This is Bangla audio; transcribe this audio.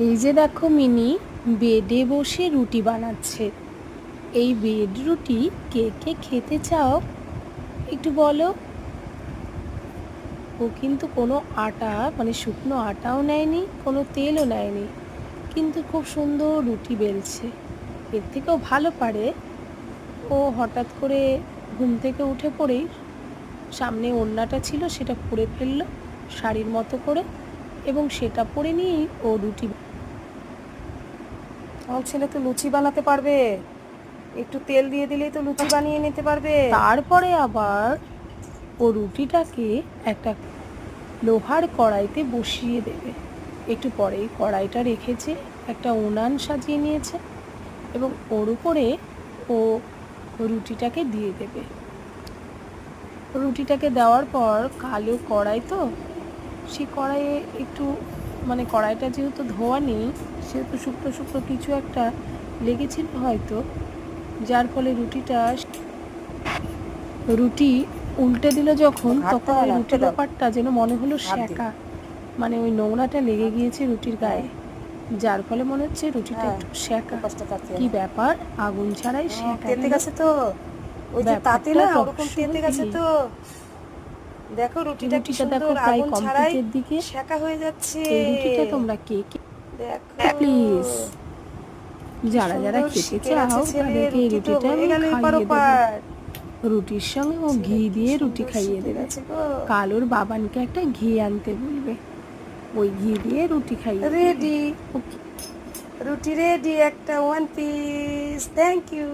এই যে দেখো মিনি বেডে বসে রুটি বানাচ্ছে। এই বেড রুটি কে কে খেতে চাও একটু বলো। ও কিন্তু কোনো আটা মানে শুকনো আটাও নেয়নি, কোনো তেলও নেয়নি, কিন্তু খুব সুন্দর রুটি বেলছে। এর থেকেও ভালো পারে। ও হঠাৎ করে ঘুম থেকে উঠে পড়েই সামনে ওড়নাটা ছিল সেটা পরে ফেললো শাড়ির মতো করে, এবং সেটা পরে নিয়েই ও রুটি। আমার ছেলে তো লুচি বানাতে পারবে, একটু তেল দিয়ে দিলেই তো লুচি বানিয়ে নিতে পারবে। তারপরে আবার ও রুটিটাকে একটা লোহার কড়াইতে বসিয়ে দেবে। একটু পরেই কড়াইটা রেখেছে, একটা উনান সাজিয়ে নিয়েছে এবং ওর উপরে ও রুটিটাকে দিয়ে দেবে। রুটিটাকে দেওয়ার পর কালো কড়াই তো, সেই কড়াইয়ে একটু মানে কড়াইটা যেহেতু ধোয়া নেই সেহেতু শুকনো শুকনো কিছু একটা লেগেছিল হয়তো, যার ফলে রুটি উল্টে দিল যখন, তখন ওই রুটির ওপারটা যেন মনে হলো সেঁকা, মানে ওই নোংরাটা লেগে গিয়েছে রুটির গায়ে, যার ফলে মনে হচ্ছে রুটিটা একটু সেঁকা। কি ব্যাপার, আগুন ছাড়াই সেঁকা তেতে গেল? গেছে তো, ওই যে তাতে না ওরকম রহস্য তেতে গেছে কি? তো। দেখো রুটিটা কি রুটিটা দেখো সুন্দর প্রায় আগুন ছাড়াই কমপ্লিটের দিকে। সেঁকা হয়ে যাচ্ছে। এই রুটিটা তোমরা কে কে দেখো প্লিজ কি যারা যারা সুন্দর খেতে শিখে গেছে চাও ছেলে। তাদেরকে এই রুটি তো রুটিটা হয়ে আমি গেল এপার খাইয়ে দেবো। ওপার। রুটির সঙ্গে ও ঘি ছেলে কি দিয়ে রুটি সুন্দর খাইয়ে শিখে দেবে। গেছে গো। কালোর বাবানকে একটা ঘি আনতে বলবে, ওই ঘি দিয়ে রুটি খাইয়ে দেবে। রেডি, ওকে। রুটি রেডি, একটা ওয়ান পিস। Thank you.